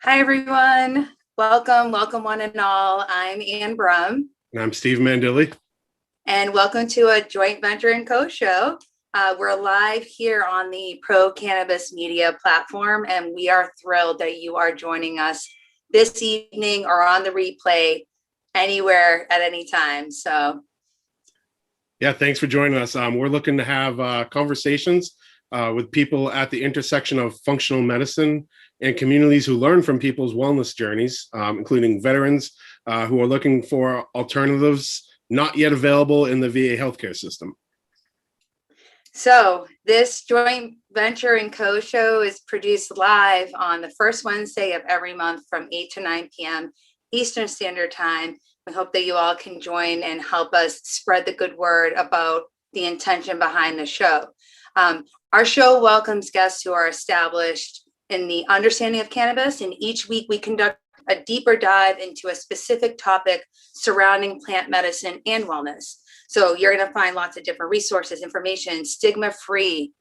Hi, everyone. Welcome one and all. I'm Ann Brum. And I'm Stephen Mandile. And welcome to a joint venture and co-show. We're live here on the Pro Cannabis Media platform, and we are thrilled that you are joining us this evening or on the replay anywhere at any time. Yeah, thanks for joining us. We're looking to have conversations with people at the intersection of functional medicine and communities who learn from people's wellness journeys, including veterans who are looking for alternatives not yet available in the VA healthcare system. So this joint venture and co-show is produced live on the first Wednesday of every month from 8 to 9 p.m. Eastern Standard Time. We hope that you all can join and help us spread the good word about the intention behind the show. Our show welcomes guests who are established in the understanding of cannabis, and each week we conduct a deeper dive into a specific topic surrounding plant medicine and wellness. So you're going to find lots of different resources, information, stigma-free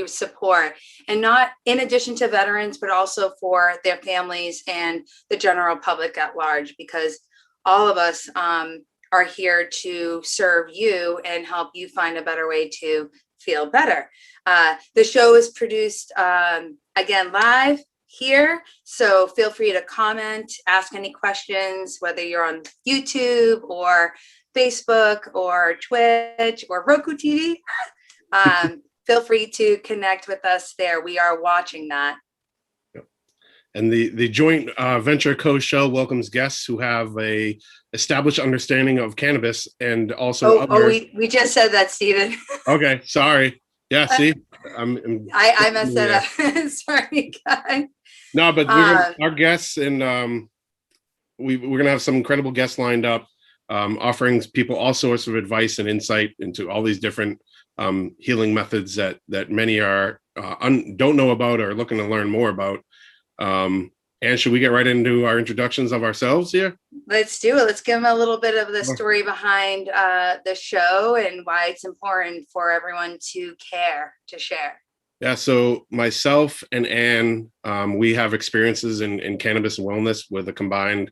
support, and not in addition to veterans, but also for their families and the general public at large, because all of us are here to serve you and help you find a better way to feel better. The show is produced, again, live here. So feel free to comment, ask any questions, whether you're on YouTube or Facebook or Twitch or Roku TV. Feel free to connect with us there. We are watching that. And the joint venture co-show welcomes guests who have a established understanding of cannabis and also we just said that, Stephen. Okay, sorry. Yeah, see, I messed that up. Sorry, guys. No, but our guests, and we're gonna have some incredible guests lined up, offering people all sorts of advice and insight into all these different healing methods that many are don't know about or looking to learn more about. And should we get right into our introductions of ourselves here? Let's do it. Let's give them a little bit of the story behind the show and why it's important for everyone to care, to share. Yeah, so myself and Ann, we have experiences in cannabis and wellness with a combined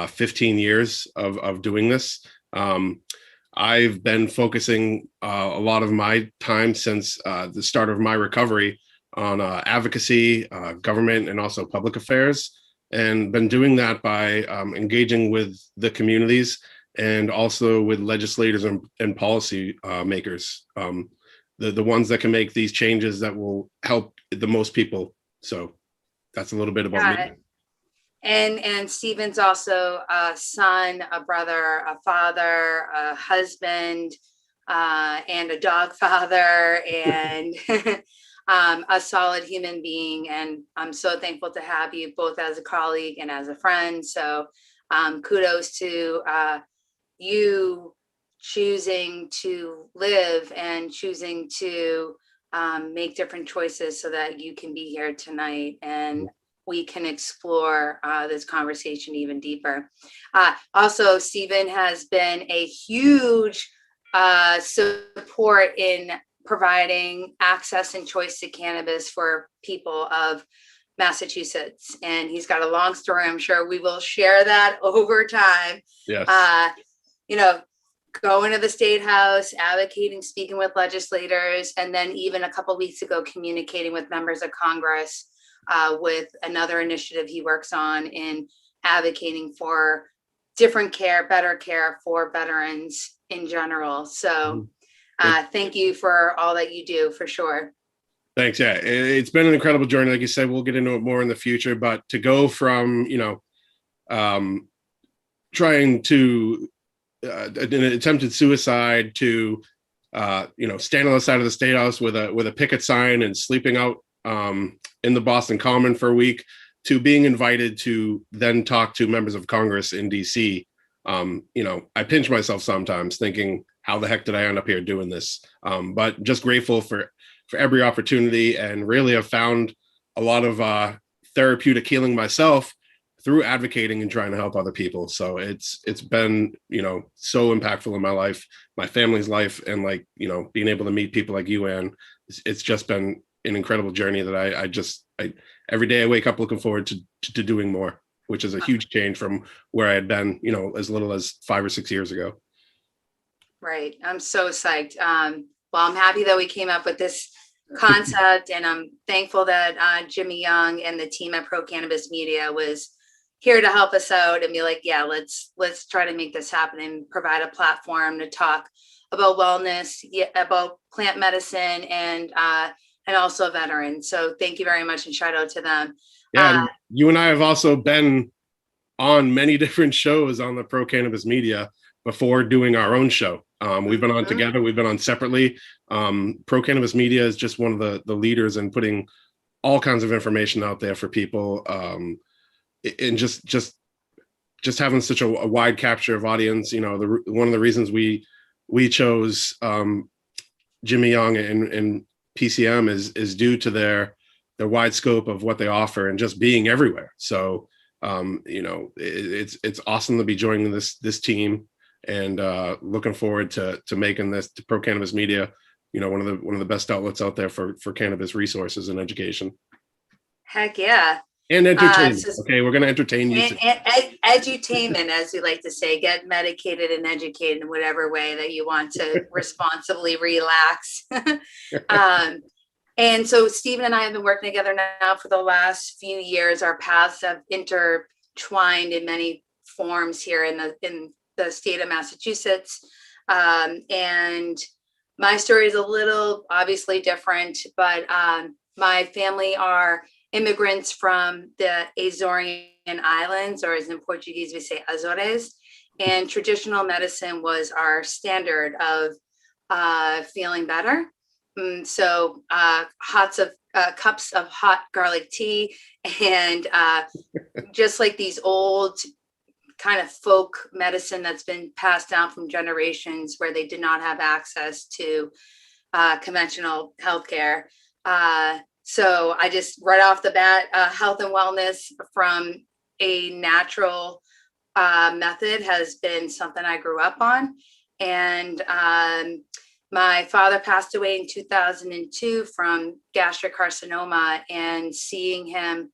15 years of doing this. I've been focusing a lot of my time since the start of my recovery on advocacy, government, and also public affairs, and been doing that by engaging with the communities and also with legislators and policy makers, the ones that can make these changes that will help the most people. So that's a little bit about me. And Stephen's also a son, a brother, a father, a husband, and a dog father, and a solid human being. And I'm so thankful to have you both as a colleague and as a friend. So kudos to you choosing to live and choosing to make different choices so that you can be here tonight and we can explore this conversation even deeper. Also, Stephen has been a huge support in providing access and choice to cannabis for people of Massachusetts. And he's got a long story. I'm sure we will share that over time. Yes. Going to the State House, advocating, speaking with legislators, and then even a couple of weeks ago, communicating with members of Congress with another initiative he works on in advocating for different care, better care for veterans in general. So thank you for all that you do, for sure. Thanks. Yeah, it's been an incredible journey. Like you said, we'll get into it more in the future, but to go from, trying to an attempted suicide to, standing on the side of the State House with a picket sign and sleeping out in the Boston Common for a week, to being invited to then talk to members of Congress in DC. I pinch myself sometimes thinking, how the heck did I end up here doing this? But just grateful for every opportunity, and really have found a lot of therapeutic healing myself through advocating and trying to help other people. So it's been, so impactful in my life, my family's life, and being able to meet people like you, Ann. It's just been an incredible journey that I just every day I wake up looking forward to doing more, which is a huge change from where I had been, as little as 5 or 6 years ago. Right. I'm so psyched. Well, I'm happy that we came up with this concept, and I'm thankful that Jimmy Young and the team at Pro Cannabis Media was here to help us out and be like, yeah, let's try to make this happen and provide a platform to talk about wellness, about plant medicine, and also veterans. So thank you very much, and shout out to them. Yeah, you and I have also been on many different shows on the Pro Cannabis Media before doing our own show. We've been on together, we've been on separately. Pro Cannabis Media is just one of the leaders in putting all kinds of information out there for people, and just having such a wide capture of audience. One of the reasons we chose Jimmy Young and PCM is due to their wide scope of what they offer and just being everywhere. So it's awesome to be joining this team, and looking forward to making this to Pro Cannabis Media, one of the best outlets out there for cannabis resources and education. Heck yeah. And entertainment. Okay, we're going to entertain you. Edutainment, as we like to say. Get medicated and educated in whatever way that you want to responsibly relax. And so Stephen and I have been working together now for the last few years. Our paths have intertwined in many forms here in the state of Massachusetts. And my story is a little obviously different, but my family are immigrants from the Azorian Islands, or as in Portuguese we say Azores, and traditional medicine was our standard of feeling better. So cups of hot garlic tea, and just like these old kind of folk medicine that's been passed down from generations where they did not have access to conventional healthcare. So I just right off the bat, health and wellness from a natural method has been something I grew up on. And my father passed away in 2002 from gastric carcinoma, and seeing him,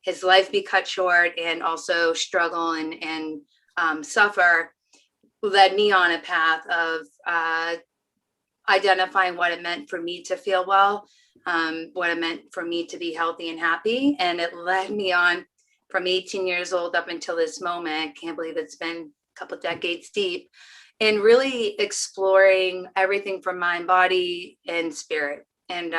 his life be cut short and also struggle and suffer led me on a path of identifying what it meant for me to feel well, what it meant for me to be healthy and happy. And it led me on from 18 years old up until this moment. I can't believe it's been a couple decades deep, and really exploring everything from mind, body, and spirit, and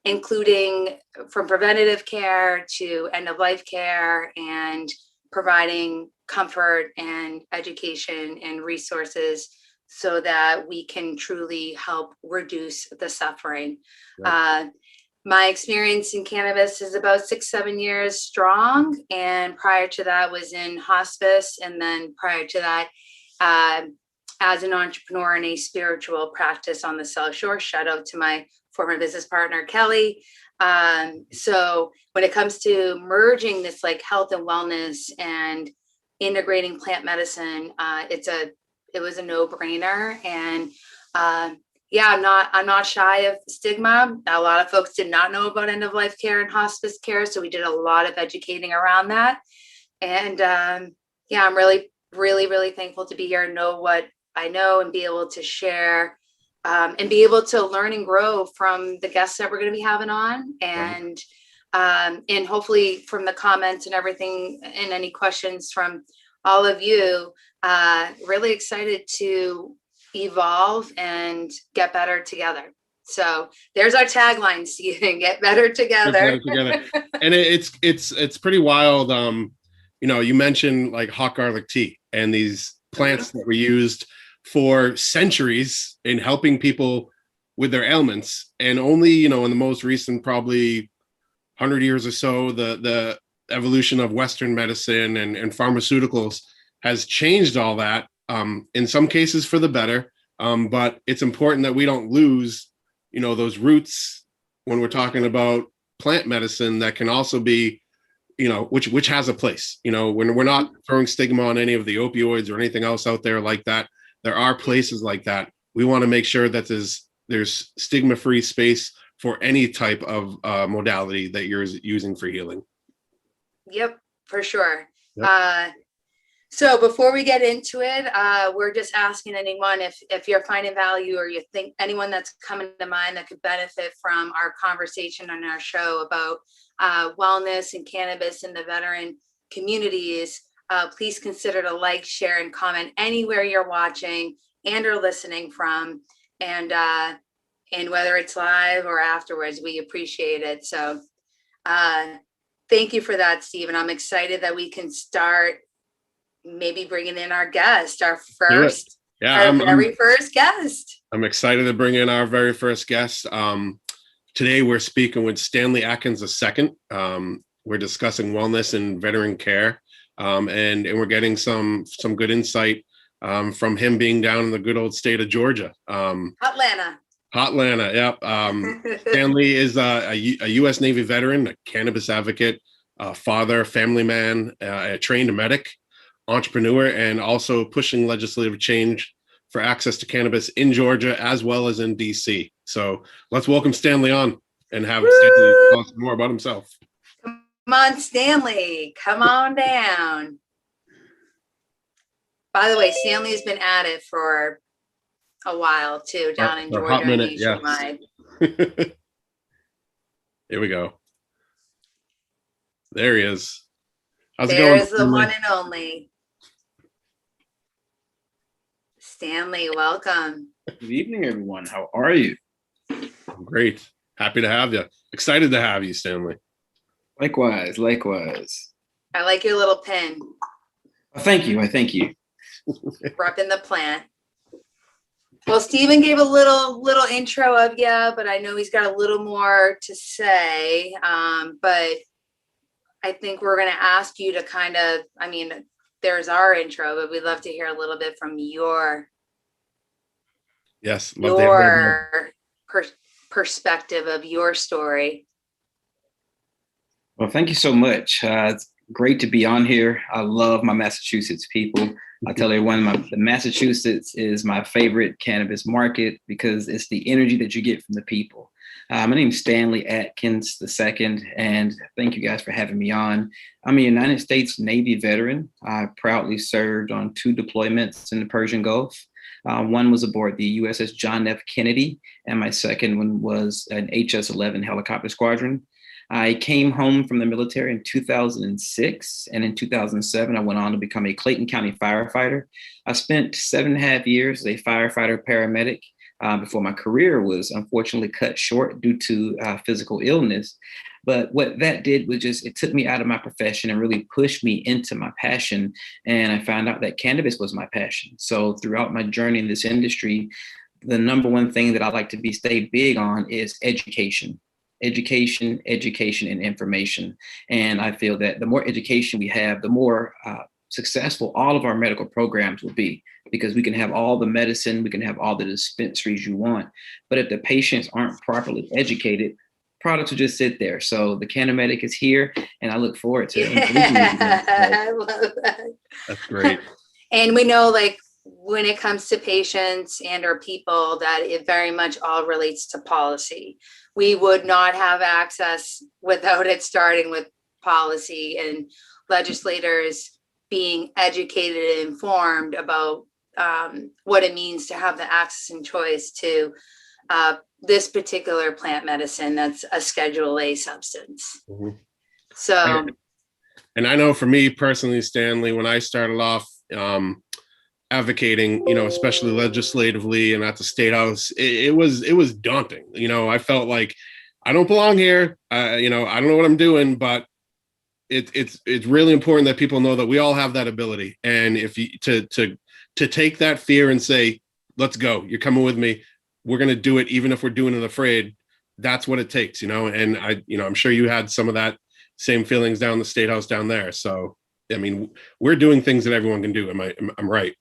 including from preventative care to end of life care, and providing comfort and education and resources so that we can truly help reduce the suffering. Right. My experience in cannabis is about 6-7 years strong. And prior to that was in hospice. And then prior to that, as an entrepreneur in a spiritual practice on the South Shore. Shout out to my former business partner, Kelly. So when it comes to merging this like health and wellness and integrating plant medicine, it was a no-brainer. And I'm not shy of stigma. A lot of folks did not know about end-of-life care and hospice care, so we did a lot of educating around that. And I'm really, really, really thankful to be here and know what I know and be able to share and be able to learn and grow from the guests that we're going to be having on. And and hopefully from the comments and everything and any questions from all of you, really excited to evolve and get better together. So there's our tagline, Stephen, get better together. And it's pretty wild. You mentioned like hot garlic tea and these plants that were used for centuries in helping people with their ailments. And only, in the most recent, probably 100 years or so, the evolution of Western medicine and pharmaceuticals has changed all that, in some cases for the better. But it's important that we don't lose, those roots when we're talking about plant medicine that can also be, which has a place, when we're not throwing stigma on any of the opioids or anything else out there like that. There are places like that. We want to make sure that there's stigma-free space for any type of modality that you're using for healing. Yep, for sure. Yep. So before we get into it, we're just asking anyone if you're finding value or you think anyone that's coming to mind that could benefit from our conversation on our show about wellness and cannabis in the veteran communities, please consider to like, share, and comment anywhere you're watching and or listening from. And whether it's live or afterwards, we appreciate it. So thank you for that, Stephen. I'm excited that we can start maybe bringing in our guest, our first, very first guest. I'm excited to bring in our very first guest. Today we're speaking with Stanley Atkins II. We're discussing wellness and veteran care, and we're getting some good insight from him being down in the good old state of Georgia. Hotlanta, yep. Stanley is a U.S. Navy veteran, a cannabis advocate, a father, family man, a trained medic, entrepreneur, and also pushing legislative change for access to cannabis in Georgia as well as in DC. So let's welcome Stanley on and have Stanley tell us more about himself. Come on, Stanley, come on down. By the way, Stanley's been at it for a while too, down in Georgia and nationwide. Yes. Here we go. There he is. How's it going? There's the one and only. Stanley, welcome. Good evening, everyone. How are you? I'm great. Happy to have you. Excited to have you, Stanley. Likewise. I like your little pin. Thank you. Repping the plant. Well, Stephen gave a little intro of you, but I know he's got a little more to say. But I think we're going to ask you to kind of, there's our intro, but we'd love to hear a little bit from your perspective of your story. Well, thank you so much. It's great to be on here. I love my Massachusetts people. I tell everyone the Massachusetts is my favorite cannabis market because it's the energy that you get from the people. My name is Stanley Atkins II, and thank you guys for having me on. I'm a United States Navy veteran. I proudly served on 2 deployments in the Persian Gulf. One was aboard the USS John F. Kennedy, and my second one was an HS-11 helicopter squadron. I came home from the military in 2006, and in 2007, I went on to become a Clayton County firefighter. I spent 7.5 years as a firefighter paramedic before my career was unfortunately cut short due to physical illness. But what that did was it took me out of my profession and really pushed me into my passion. And I found out that cannabis was my passion. So throughout my journey in this industry, the number one thing that I like to stay big on is education, and information. And I feel that the more education we have, the more successful all of our medical programs will be, because we can have all the medicine, we can have all the dispensaries you want. But if the patients aren't properly educated, products will just sit there. So the CanniMedic is here, and I look forward to it. I love that. That's great. And we know, like, when it comes to patients and or people, that it very much all relates to policy. We would not have access without it starting with policy and legislators being educated and informed about what it means to have the access and choice to this particular plant medicine that's a Schedule A substance. Mm-hmm. So, and I know for me personally, Stanley, when I started off advocating, especially legislatively and at the State House, it was daunting. I felt like I don't belong here. I don't know what I'm doing, but it's really important that people know that we all have that ability. And if you to take that fear and say, let's go, you're coming with me, we're going to do it, even if we're doing it afraid. That's what it takes, and I'm sure you had some of that same feelings down the State House down there. So, we're doing things that everyone can do. I'm right.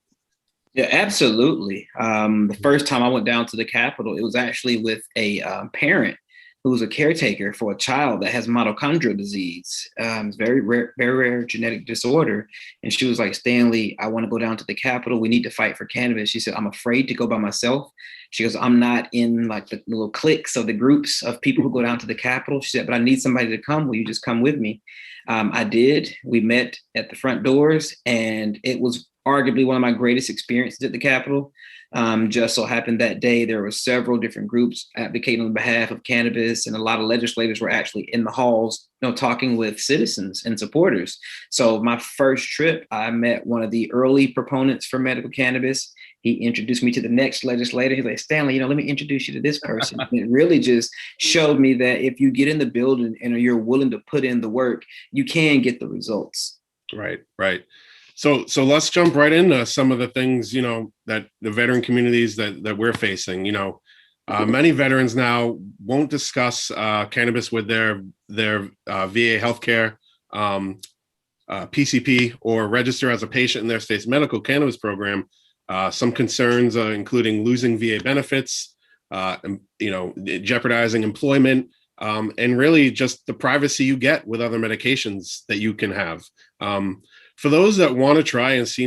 Yeah, absolutely. The first time I went down to the Capitol, it was actually with a parent who's a caretaker for a child that has mitochondrial disease. It's very rare genetic disorder. And she was like, Stanley, I want to go down to the Capitol. We need to fight for cannabis. She said, I'm afraid to go by myself. She goes, I'm not in like the little cliques of the groups of people who go down to the Capitol. She said, but I need somebody to come. Will you just come with me? I did. We met at the front doors, and it was arguably one of my greatest experiences at the Capitol. Just so happened that day, there were several different groups advocating on behalf of cannabis, and a lot of legislators were actually in the halls, talking with citizens and supporters. So my first trip, I met one of the early proponents for medical cannabis. He introduced me to the next legislator. He's like, Stanley, let me introduce you to this person. And it really just showed me that if you get in the building and you're willing to put in the work, you can get the results. Right. So let's jump right into some of the things, that the veteran communities that we're facing. Many veterans now won't discuss cannabis with their VA healthcare, PCP, or register as a patient in their state's medical cannabis program. Some concerns, including losing VA benefits, jeopardizing employment, and really just the privacy you get with other medications that you can have. For those that want to try and see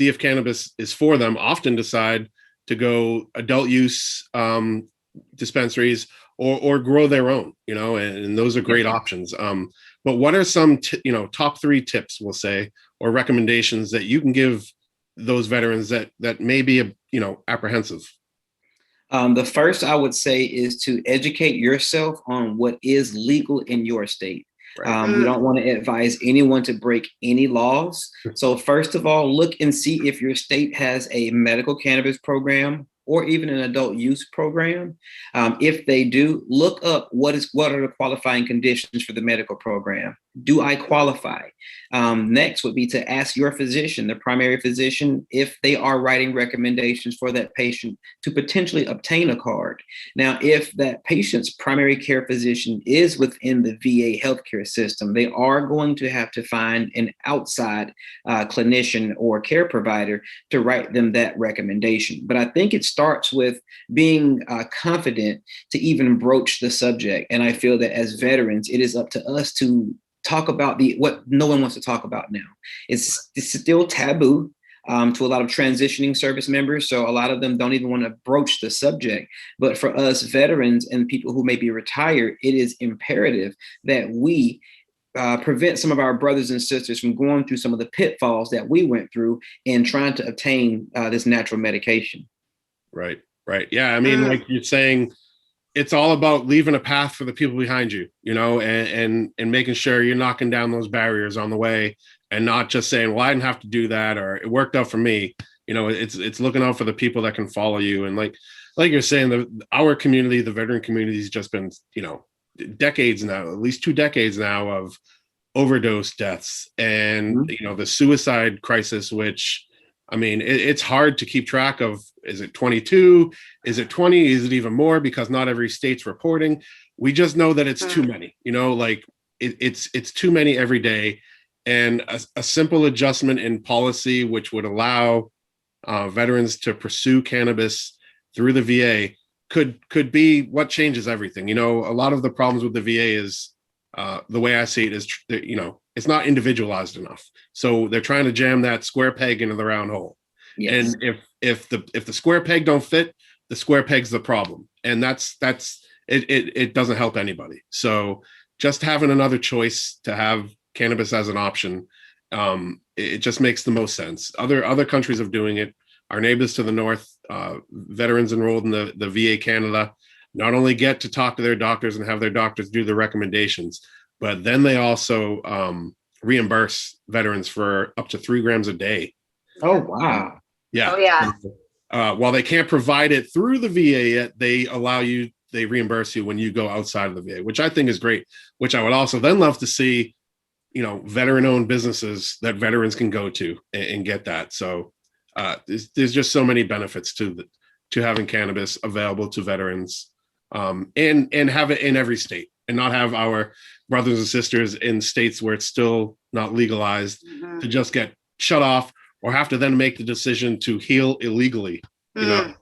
if cannabis is for them, often decide to go adult use dispensaries or grow their own, and those are great options. But what are some, top 3 tips, we'll say, or recommendations that you can give those veterans that may be, apprehensive? The first I would say is to educate yourself on what is legal in your state. Right. We don't want to advise anyone to break any laws. So first of all, look and see if your state has a medical cannabis program or even an adult use program. If they do, look up what are the qualifying conditions for the medical program. Do I qualify? Next would be to ask your physician, the primary physician, if they are writing recommendations for that patient to potentially obtain a card. Now, if that patient's primary care physician is within the VA healthcare system, they are going to have to find an outside clinician or care provider to write them that recommendation. But I think it starts with being confident to even broach the subject. And I feel that as veterans, it is up to us to talk about what no one wants to talk about now. It's still taboo to a lot of transitioning service members. So a lot of them don't even want to broach the subject. But for us veterans and people who may be retired, it is imperative that we prevent some of our brothers and sisters from going through some of the pitfalls that we went through in trying to obtain this natural medication. Right. Yeah. I mean, like you're saying, it's all about leaving a path for the people behind you, and making sure you're knocking down those barriers on the way, and not just saying, well, I didn't have to do that, or it worked out for me. It's looking out for the people that can follow you. And like you're saying, our community, the veteran community, has just been, decades now, at least 2 decades now, of overdose deaths and, the suicide crisis, which, I mean, it's hard to keep track of. Is it 22? Is it 20? Is it even more? Because not every state's reporting. We just know that it's too many, it's too many every day. And a simple adjustment in policy, which would allow veterans to pursue cannabis through the VA, could be what changes everything. A lot of the problems with the VA is, the way I see it is, it's not individualized enough. So they're trying to jam that square peg into the round hole. Yes. And if the square peg don't fit, the square peg's the problem. And that's it doesn't help anybody. So just having another choice to have cannabis as an option, it just makes the most sense. Other countries are doing it. Our neighbors to the north, veterans enrolled in the VA Canada, not only get to talk to their doctors and have their doctors do the recommendations, but then they also reimburse veterans for up to 3 grams a day. Oh, wow. Yeah. Oh, yeah. While they can't provide it through the VA yet, they reimburse you when you go outside of the VA, which I think is great, which I would also then love to see, veteran-owned businesses that veterans can go to and get that. So there's just so many benefits to having cannabis available to veterans, and have it in every state, and not have our brothers and sisters in states where it's still not legalized to just get shut off, or have to then make the decision to heal illegally. Yeah.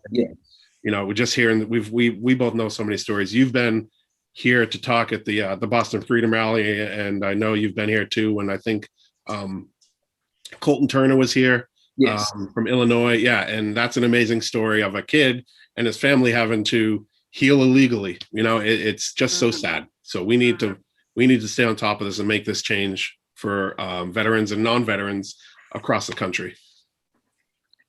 We're just hearing that we both know so many stories. You've been here to talk at the Boston Freedom Rally, and I know you've been here too. When I think Colton Turner was here, Yes. from Illinois. Yeah, and that's an amazing story of a kid and his family having to heal illegally. It's just so sad. So we need to stay on top of this and make this change for veterans and non-veterans across the country.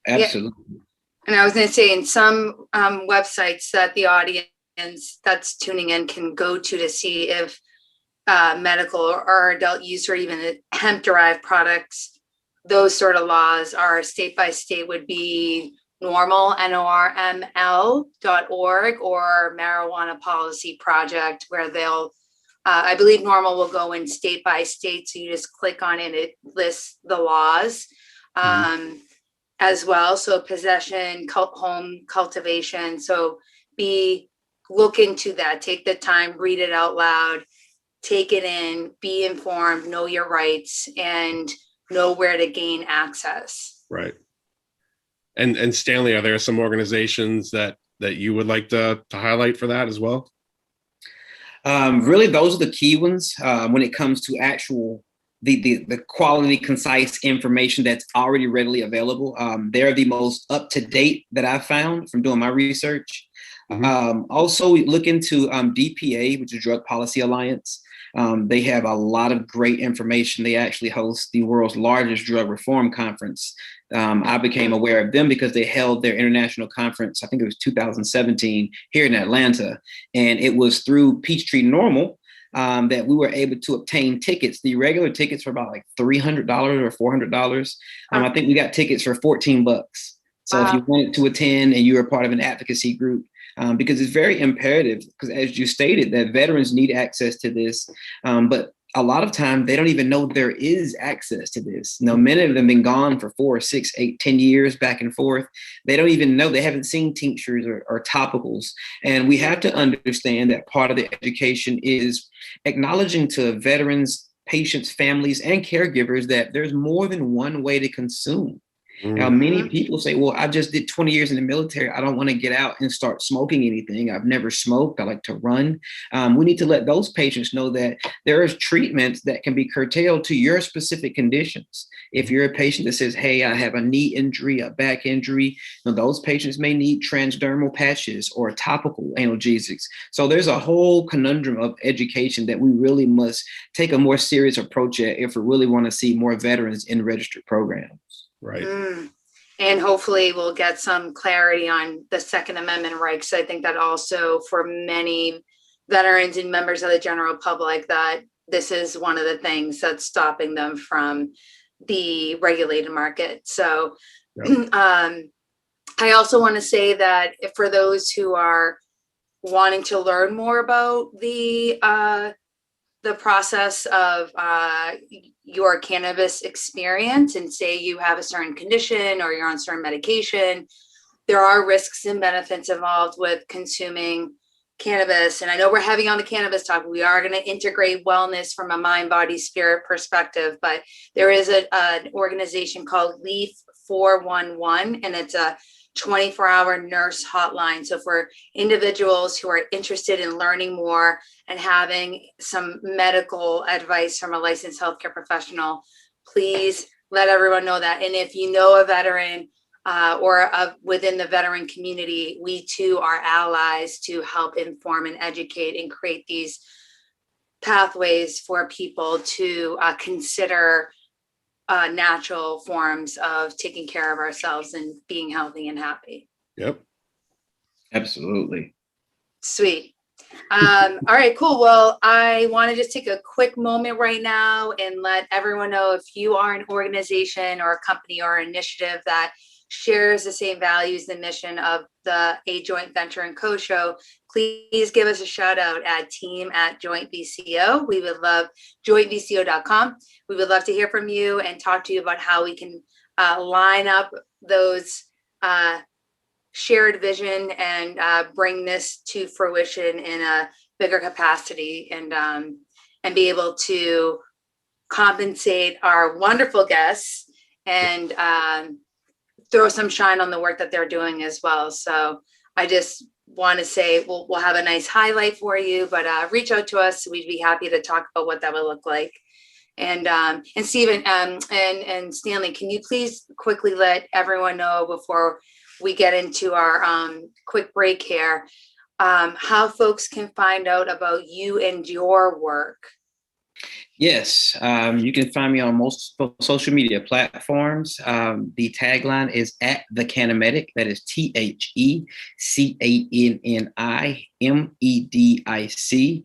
Absolutely. Yeah. And I was going to say, in some websites that the audience that's tuning in can go to see if medical or adult use or even hemp-derived products, those sort of laws are state by state, would be normal, NORML.org, or Marijuana Policy Project, where they'll, I believe normal will go in state by state. So you just click on it, it lists the laws as well. So possession, home cultivation. So look into that, take the time, read it out loud, take it in, be informed, know your rights, and know where to gain access. Right. And Stanley, are there some organizations that you would like to highlight for that as well? Really, those are the key ones when it comes to actual the quality, concise information that's already readily available. They're the most up to date that I've found from doing my research. Also, look into DPA, which is Drug Policy Alliance. They have a lot of great information. They actually host the world's largest drug reform conference. I became aware of them because they held their international conference, I think it was 2017, here in Atlanta. And it was through Peachtree Normal that we were able to obtain tickets. The regular tickets were about like $300 or $400. I think we got tickets for $14. So if you wanted to attend and you were part of an advocacy group, because it's very imperative, because as you stated, that veterans need access to this, but a lot of time they don't even know there is access to this. Many of them have been gone for 4, 6, 8, 10 years back and forth. They don't even know, they haven't seen tinctures or topicals. And we have to understand that part of the education is acknowledging to veterans, patients, families, and caregivers that there's more than one way to consume. Now, many people say, well, I just did 20 years in the military. I don't want to get out and start smoking anything. I've never smoked. I like to run. We need to let those patients know that there is treatments that can be curtailed to your specific conditions. If you're a patient that says, hey, I have a knee injury, a back injury, those patients may need transdermal patches or topical analgesics. So there's a whole conundrum of education that we really must take a more serious approach at if we really want to see more veterans in registered programs. Right. And hopefully we'll get some clarity on the Second Amendment rights. I think that also for many veterans and members of the general public, that this is one of the things that's stopping them from the regulated market. So I also want to say that for those who are wanting to learn more about the process of your cannabis experience, and say you have a certain condition or you're on certain medication, there are risks and benefits involved with consuming cannabis. And I know we're heavy on the cannabis talk. We are going to integrate wellness from a mind, body, spirit perspective, but there is an organization called Leaf 411, and it's a 24-hour nurse hotline. So for individuals who are interested in learning more and having some medical advice from a licensed healthcare professional, please let everyone know that. And if you know a veteran within the veteran community, we too are allies to help inform and educate and create these pathways for people to consider natural forms of taking care of ourselves and being healthy and happy. Yep. Absolutely. Sweet. All right, cool. Well, I want to just take a quick moment right now and let everyone know, if you are an organization or a company or initiative that shares the same values and mission of the A Joint Venture and Co show, please give us a shout out at team@jointvco. We would love jointvco.com. We would love to hear from you and talk to you about how we can line up those shared vision and bring this to fruition in a bigger capacity, and be able to compensate our wonderful guests and throw some shine on the work that they're doing as well. So I just want to say we'll have a nice highlight for you, but reach out to us. We'd be happy to talk about what that would look like. And Stephen and Stanley, can you please quickly let everyone know before we get into our quick break here, how folks can find out about you and your work? Yes, you can find me on most social media platforms. The tagline is at the CanniMedic. That is TheCannimedic.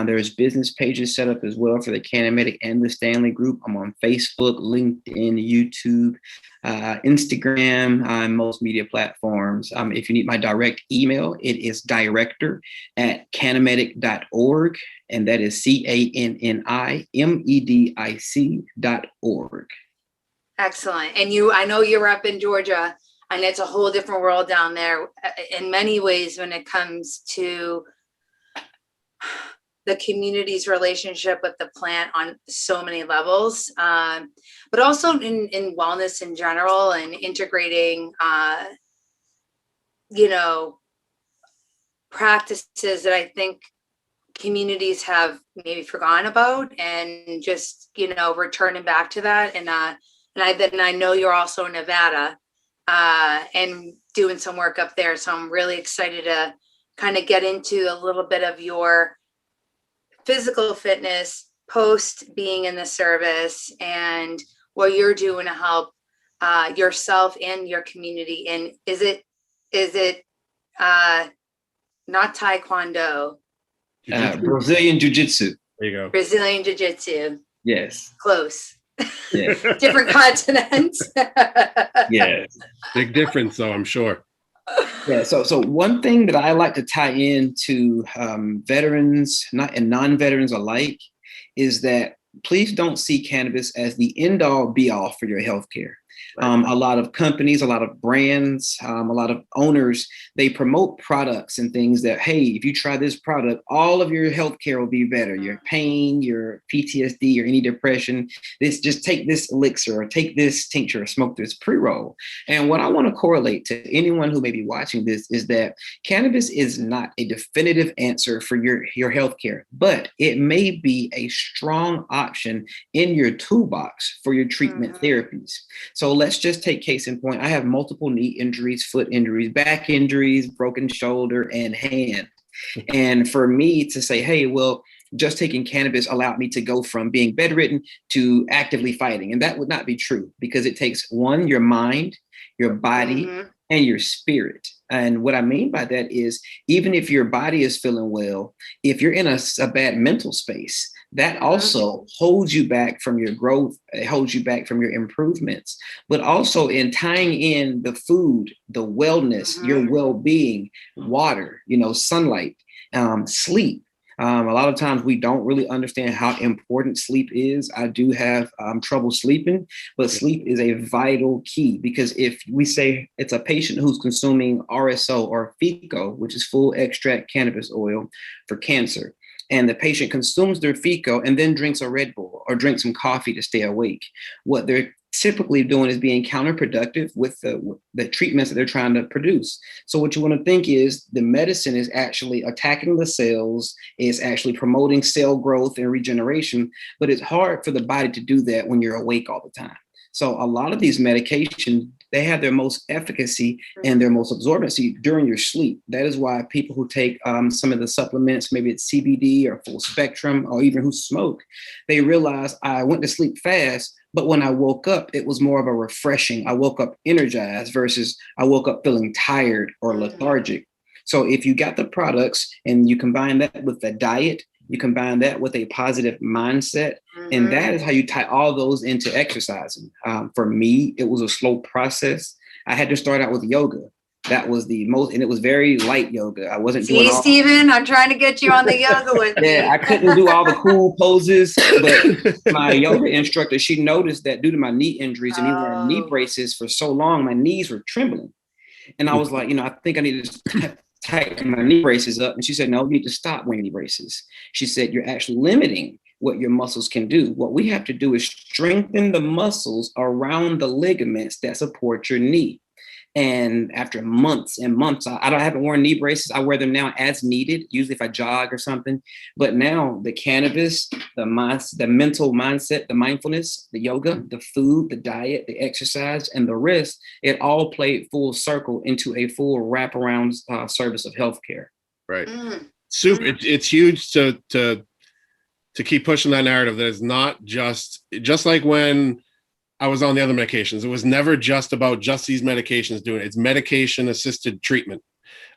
There's business pages set up as well for the CanniMedic and the Stanley Group. I'm on Facebook, LinkedIn, YouTube, Instagram, on most media platforms. If you need my direct email, it is director@cannamedic.org. And that is CANNIMEDIC.org. Excellent. And I know you're up in Georgia, and it's a whole different world down there in many ways when it comes to the community's relationship with the plant on so many levels, but also in wellness in general, and integrating, practices that I think communities have maybe forgotten about, and just returning back to that. And I know you're also in Nevada and doing some work up there, so I'm really excited to kind of get into a little bit of your physical fitness post being in the service and what you're doing to help yourself and your community. And is it not Taekwondo? Brazilian Jiu-Jitsu. There you go. Brazilian Jiu-Jitsu. Yes. Close. Yes. Different continents. Yes. Big difference, though, I'm sure. Yeah. So one thing that I like to tie into veterans and non-veterans alike is that please don't see cannabis as the end-all be-all for your healthcare. A lot of companies, a lot of brands, a lot of owners, they promote products and things that, hey, if you try this product, all of your healthcare will be better. Your pain, your PTSD, or any depression, just take this elixir or take this tincture or smoke this pre-roll. And what I want to correlate to anyone who may be watching this is that cannabis is not a definitive answer for your healthcare, but it may be a strong option in your toolbox for your treatment therapies. So let's just take case in point. I have multiple knee injuries, foot injuries, back injuries, broken shoulder, and hand. And for me to say, hey, well, just taking cannabis allowed me to go from being bedridden to actively fighting. And that would not be true, because it takes one, your mind, your body, and your spirit. And what I mean by that is, even if your body is feeling well, if you're in a bad mental space, that also holds you back from your growth, it holds you back from your improvements. But also in tying in the food, the wellness, your well-being, water, sunlight, sleep. A lot of times we don't really understand how important sleep is. I do have trouble sleeping, but sleep is a vital key, because if we say it's a patient who's consuming RSO or FICO, which is full extract cannabis oil for cancer, and the patient consumes their FICO and then drinks a Red Bull or drinks some coffee to stay awake, what they're typically doing is being counterproductive with the treatments that they're trying to produce. So what you want to think is the medicine is actually attacking the cells, is actually promoting cell growth and regeneration, but it's hard for the body to do that when you're awake all the time. So a lot of these medications, they have their most efficacy and their most absorbency during your sleep. That is why people who take some of the supplements, maybe it's CBD or full spectrum, or even who smoke, they realize I went to sleep fast, but when I woke up, it was more of a refreshing. I woke up energized versus I woke up feeling tired or lethargic. So if you got the products and you combine that with the diet, you combine that with a positive mindset, and that is how you tie all those into exercising. For me, it was a slow process. I had to start out with yoga. That was the most, and it was very light yoga. I wasn't doing all. Stephen, I'm trying to get you on the yoga with me. Yeah, I couldn't do all the cool poses, but my yoga instructor, she noticed that due to my knee injuries and me wearing knee braces for so long, my knees were trembling. And I was like, I think I need to tighten my knee braces up. And she said, no, you need to stop wearing knee braces. She said, you're actually limiting what your muscles can do. What we have to do is strengthen the muscles around the ligaments that support your knee. And after months and months, I haven't worn knee braces. I wear them now as needed, usually if I jog or something. But now the cannabis, the mental mindset, the mindfulness, the yoga, the food, the diet, the exercise, and the rest, it all played full circle into a full wraparound service of healthcare. Right. Super. It's huge to keep pushing that narrative. That it's not just like when I was on the other medications. It was never just about just these medications doing it. It's medication assisted treatment.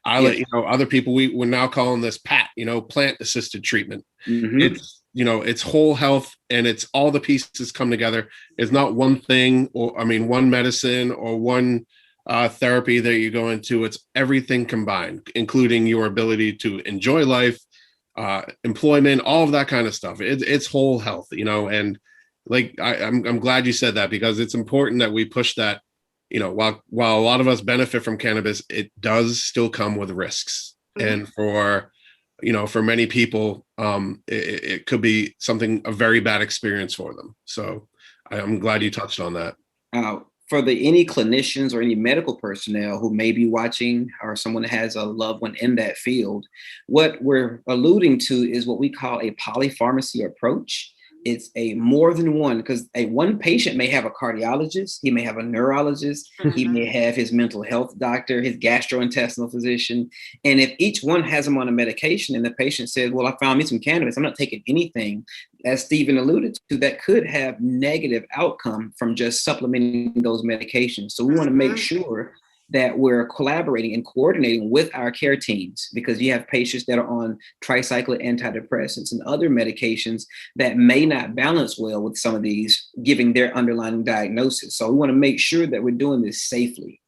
Let other people, we're now calling this PAT, plant assisted treatment. It's, it's whole health, and it's all the pieces come together. It's not one thing, one medicine or one therapy that you go into. It's everything combined, including your ability to enjoy life, employment, all of that kind of stuff. It's whole health, and like I'm glad you said that, because it's important that we push that. While a lot of us benefit from cannabis, it does still come with risks, and for many people, it could be a very bad experience for them. So I'm glad you touched on that. For any clinicians or any medical personnel who may be watching, or someone that has a loved one in that field, what we're alluding to is what we call a polypharmacy approach. It's a more than one, because one patient may have a cardiologist, he may have a neurologist, he may have his mental health doctor, his gastrointestinal physician. And if each one has him on a medication and the patient says, well, I found me some cannabis, I'm not taking anything, as Stephen alluded to, that could have negative outcome from just supplementing those medications. So we want to make sure that we're collaborating and coordinating with our care teams, because you have patients that are on tricyclic antidepressants and other medications that may not balance well with some of these, giving their underlying diagnosis. So we want to make sure that we're doing this safely.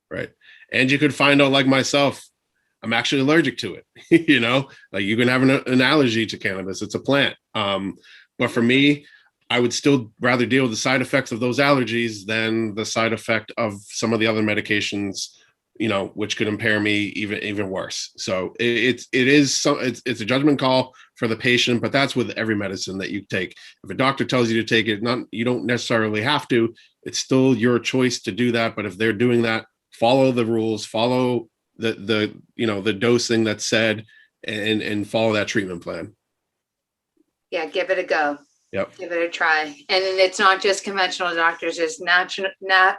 Right. And you could find out, like myself, I'm actually allergic to it. Like you can have an allergy to cannabis. It's a plant. But for me, I would still rather deal with the side effects of those allergies than the side effect of some of the other medications, which could impair me even worse. So it's a judgment call for the patient, but that's with every medicine that you take. If a doctor tells you to take it, you don't necessarily have to. It's still your choice to do that. But if they're doing that, follow the rules, follow the dosing that's said, and follow that treatment plan. Yeah, give it a go. Yep. Give it a try. And it's not just conventional doctors, there's naturopath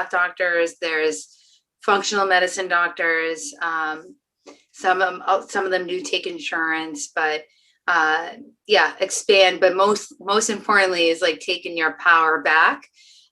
doctors, there's functional medicine doctors. Some of them do take insurance, but expand. But most importantly is like taking your power back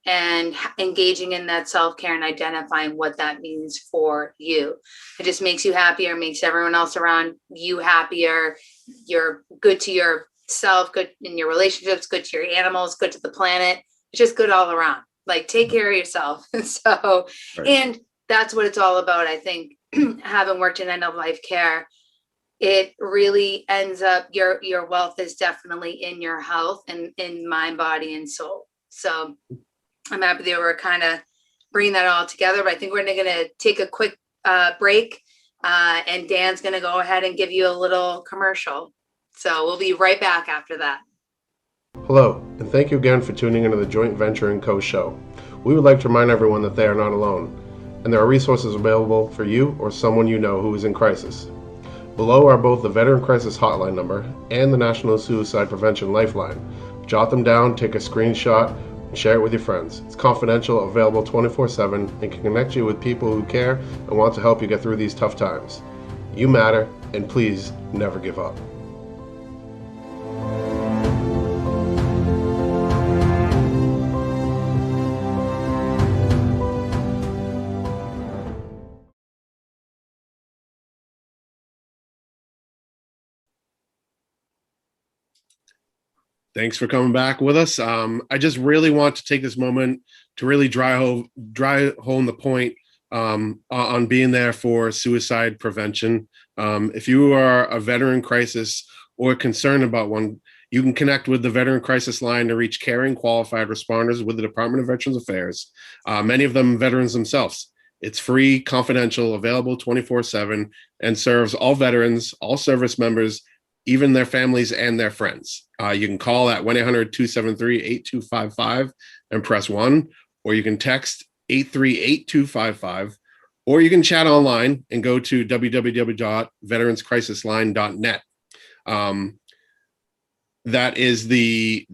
and engaging in that self-care and identifying what that means for you. It just makes you happier, makes everyone else around you happier. You're good to yourself, good in your relationships, good to your animals, good to the planet. It's just good all around. Like, take care of yourself. So, right. And that's what it's all about. I think having worked in end of life care, it really ends up, your wealth is definitely in your health and in mind, body, and soul. So I'm happy that we're kind of bringing that all together, but I think we're going to take a quick break, and Dan's going to go ahead and give you a little commercial. So we'll be right back after that. Hello, and thank you again for tuning into the Joint Venture & Co. show. We would like to remind everyone that they are not alone, and there are resources available for you or someone you know who is in crisis. Below are both the Veteran Crisis Hotline number and the National Suicide Prevention Lifeline. Jot them down, take a screenshot, and share it with your friends. It's confidential, available 24/7, and can connect you with people who care and want to help you get through these tough times. You matter, and please never give up. Thanks for coming back with us. I just really want to take this moment to really dry home the point on being there for suicide prevention. If you are a veteran crisis or concerned about one, you can connect with the Veteran Crisis Line to reach caring, qualified responders with the Department of Veterans Affairs, many of them veterans themselves. It's free, confidential, available 24/7, and serves all veterans, all service members, even their families and their friends. You can call at 1-800-273-8255 and press 1, or you can text 838-255, or you can chat online and go to www.veteranscrisisline.net. That is the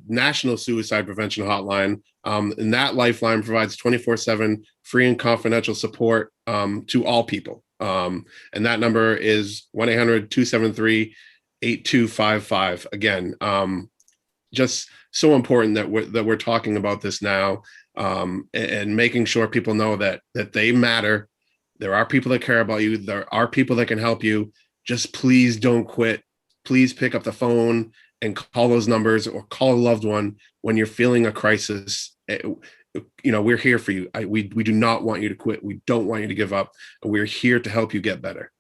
National Suicide Prevention Hotline. And that lifeline provides 24/7 free and confidential support to all people. And that number is 1-800-273-8255. Again, just so important that we're talking about this now, and making sure people know that they matter. There are people that care about you. There are people that can help you. Just please don't quit. Please pick up the phone and call those numbers, or call a loved one when you're feeling a crisis. We're here for you. We do not want you to quit. We don't want you to give up. And we're here to help you get better.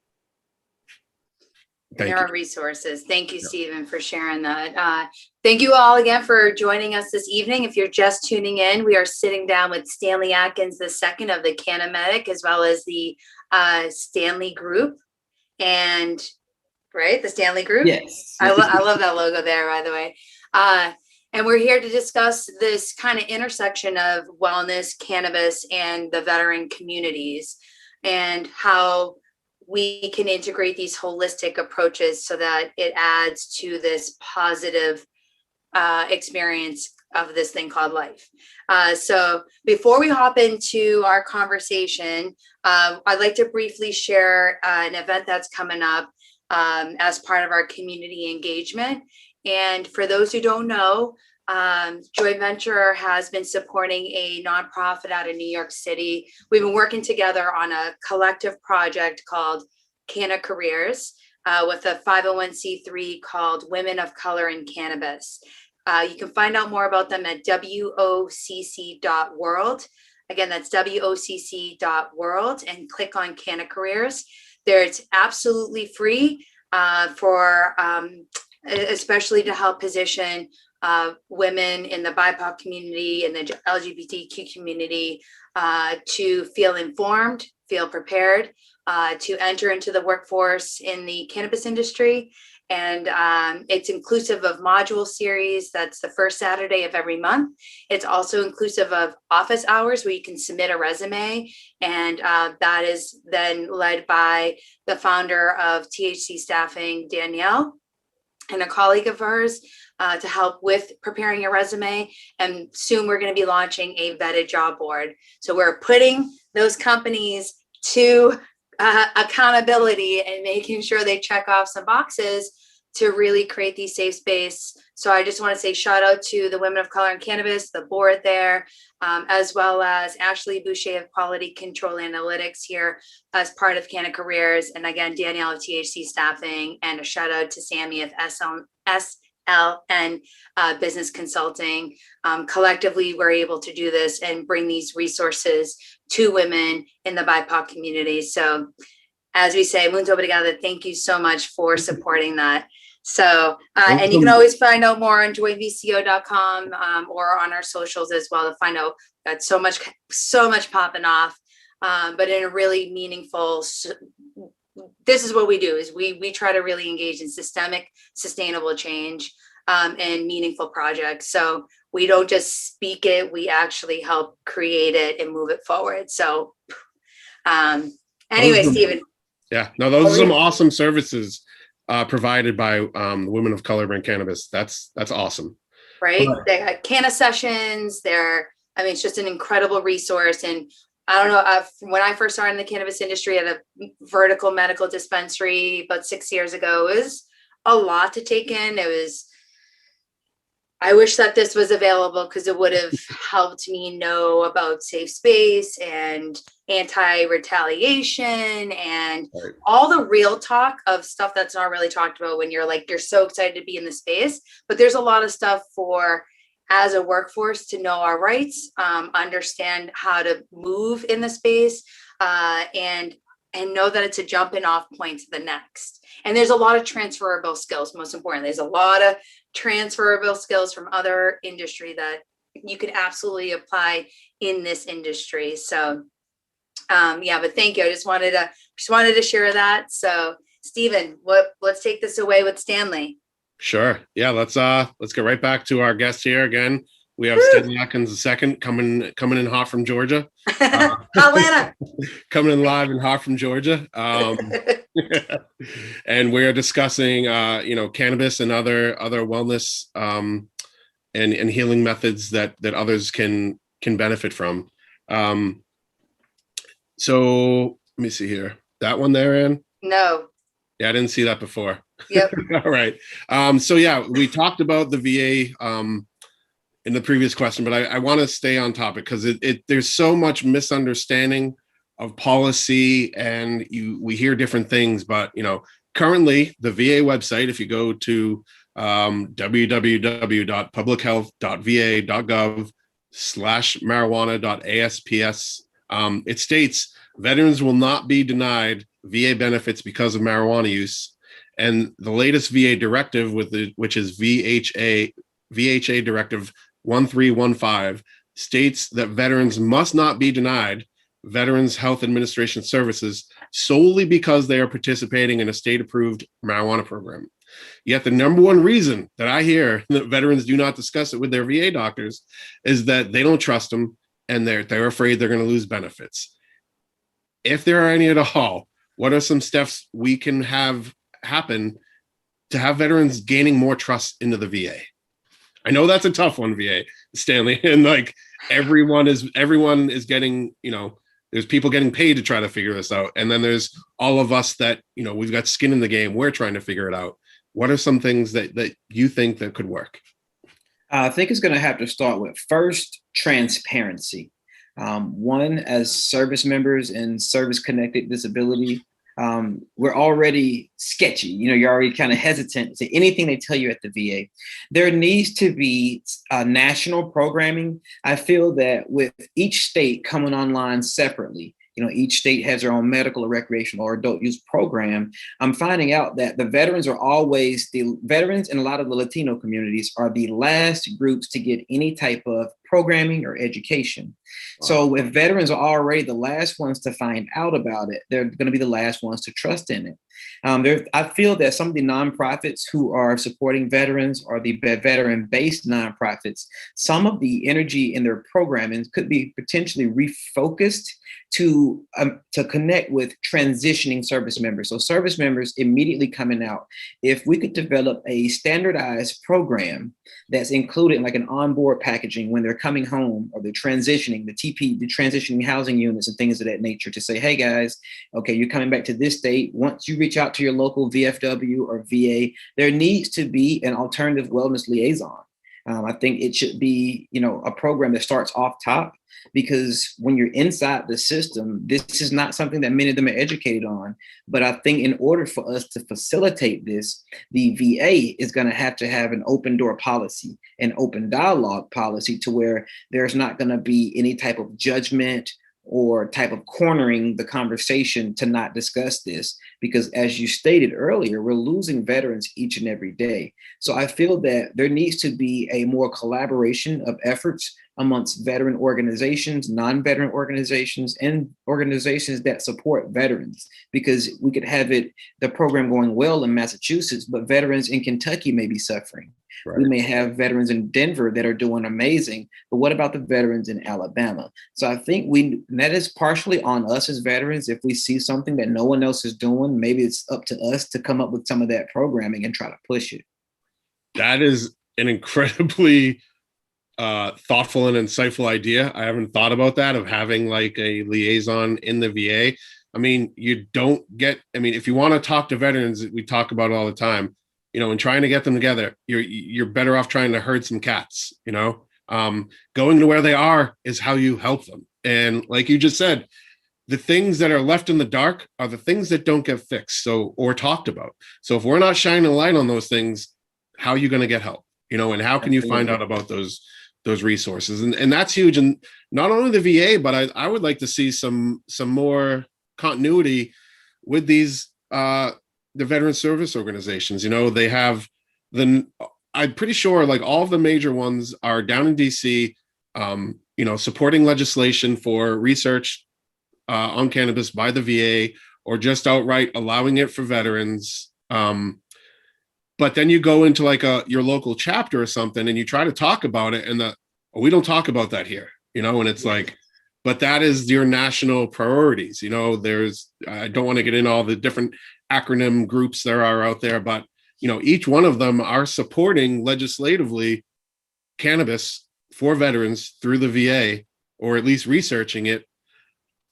There are resources. Thank you, Stephen, for sharing that. Thank you all again for joining us this evening. If you're just tuning in, we are sitting down with Stanley Atkins II of the CanniMedic, as well as the Stanley Group. And the Stanley Group? Yes. I love that logo there, by the way. And we're here to discuss this kind of intersection of wellness, cannabis, and the veteran communities, and how we can integrate these holistic approaches so that it adds to this positive experience of this thing called life. So before we hop into our conversation, I'd like to briefly share an event that's coming up as part of our community engagement. And for those who don't know, Joint Venture has been supporting a nonprofit out of New York City. We've been working together on a collective project called Careers with a 501c3 called Women of Color in Cannabis. You can find out more about them at wocc.world. Again, that's wocc.world, and click on Careers. It's absolutely free for especially to help position women in the BIPOC community and the LGBTQ community to feel informed, feel prepared to enter into the workforce in the cannabis industry. And it's inclusive of module series. That's the first Saturday of every month. It's also inclusive of office hours where you can submit a resume. And that is then led by the founder of THC Staffing, Danielle, and a colleague of hers to help with preparing your resume. And soon we're going to be launching a vetted job board. So we're putting those companies to accountability and making sure they check off some boxes to really create these safe space. So I just want to say shout out to the Women of Color in Cannabis, the board there, as well as Ashley Boucher of Quality Control Analytics here as part of Careers. And again, Danielle of THC Staffing, and a shout out to Sammy of SLN Business Consulting. Collectively, we're able to do this and bring these resources to women in the BIPOC community. So as we say, muito obrigada. Thank you so much for supporting that. So, and you can always find out more on joinvco.com or on our socials as well to find out. Got so much popping off, but in a really meaningful, this is what we do, is we try to really engage in systemic, sustainable change and meaningful projects. So we don't just speak it, we actually help create it and move it forward. So anyway, Stephen. Yeah, no, those are some awesome services provided by the Women of Color in Cannabis. That's awesome. Right. They got Canna sessions. It's just an incredible resource. And I don't know, when I first started in the cannabis industry at a vertical medical dispensary about 6 years ago, it was a lot to take in. I wish that this was available because it would have helped me know about safe space and anti-retaliation and all the real talk of stuff that's not really talked about when you're so excited to be in the space. But there's a lot of stuff for, as a workforce, to know our rights, understand how to move in the space, and know that it's a jumping off point to the next. And there's a lot of transferable skills. Most importantly, there's a lot of transferable skills from other industry that you could absolutely apply in this industry. So, but thank you. I just wanted to share that. So, Stephen, let's take this away with Stanley. Sure. Yeah, let's get right back to our guest here again. We have Stanley Atkins II coming in hot from Georgia. Atlanta. Coming in live and hot from Georgia. And we're discussing, cannabis and other wellness and healing methods that others can benefit from. So let me see here. That one there, Ann? No. Yeah, I didn't see that before. Yep. All right. So yeah, we talked about the VA in the previous question, but I want to stay on topic because there's so much misunderstanding of policy, and we hear different things. But currently the VA website, if you go to www.publichealth.va.gov/marijuana.asps, it states veterans will not be denied VA benefits because of marijuana use. And the latest VA directive, which is VHA Directive 1315, states that veterans must not be denied Veterans Health Administration services solely because they are participating in a state-approved marijuana program. Yet the number one reason that I hear that veterans do not discuss it with their VA doctors is that they don't trust them and they're afraid they're going to lose benefits. If there are any at all, what are some steps we can have happen to have veterans gaining more trust into the VA? I know that's a tough one, VA, Stanley, and like everyone is getting, there's people getting paid to try to figure this out. And then there's all of us that, we've got skin in the game. We're trying to figure it out. What are some things that you think that could work? I think it's going to have to start with first transparency. One, as service members and service-connected disability, we're already sketchy. You're already kind of hesitant to anything they tell you at the VA. There needs to be national programming. I feel that with each state coming online separately, each state has their own medical or recreational or adult use program. I'm finding out that the veterans and a lot of the Latino communities are the last groups to get any type of programming or education. Wow. So if veterans are already the last ones to find out about it, they're going to be the last ones to trust in it. I feel that some of the nonprofits who are supporting veterans or the veteran-based nonprofits, some of the energy in their programming could be potentially refocused to connect with transitioning service members. So service members immediately coming out, if we could develop a standardized program that's included like an onboard packaging when they're coming home or they're transitioning, the transitioning housing units and things of that nature, to say, hey guys, okay, you're coming back to this state. Once you reach out to your local VFW or VA, there needs to be an alternative wellness liaison. I think it should be, a program that starts off top, because when you're inside the system, this is not something that many of them are educated on. But I think in order for us to facilitate this, the VA is going to have an open door policy, an open dialogue policy, to where there's not going to be any type of judgment or type of cornering the conversation to not discuss this, because as you stated earlier, we're losing veterans each and every day. So I feel that there needs to be a more collaboration of efforts amongst veteran organizations, non-veteran organizations, and organizations that support veterans, because we could have the program going well in Massachusetts, but veterans in Kentucky may be suffering. Right. We may have veterans in Denver that are doing amazing, but what about the veterans in Alabama? So I think that is partially on us as veterans. If we see something that no one else is doing, maybe it's up to us to come up with some of that programming and try to push it. That is an incredibly thoughtful and insightful idea. I haven't thought about that, of having like a liaison in the VA. I mean, if you want to talk to veterans, we talk about it all the time, and trying to get them together, you're better off trying to herd some cats. Going to where they are is how you help them. And like you just said, the things that are left in the dark are the things that don't get fixed or talked about. So if we're not shining a light on those things, how are you going to get help? And how can you find out about those resources? And that's huge. And not only the VA, but I would like to see some more continuity with these the veteran service organizations. They have I'm pretty sure like all of the major ones are down in DC, supporting legislation for research on cannabis by the VA, or just outright allowing it for veterans. But then you go into like your local chapter or something, and you try to talk about it, and we don't talk about that here, and it's like, but that is your national priorities. I don't want to get into all the different acronym groups there are out there, but, each one of them are supporting legislatively cannabis for veterans through the VA, or at least researching it.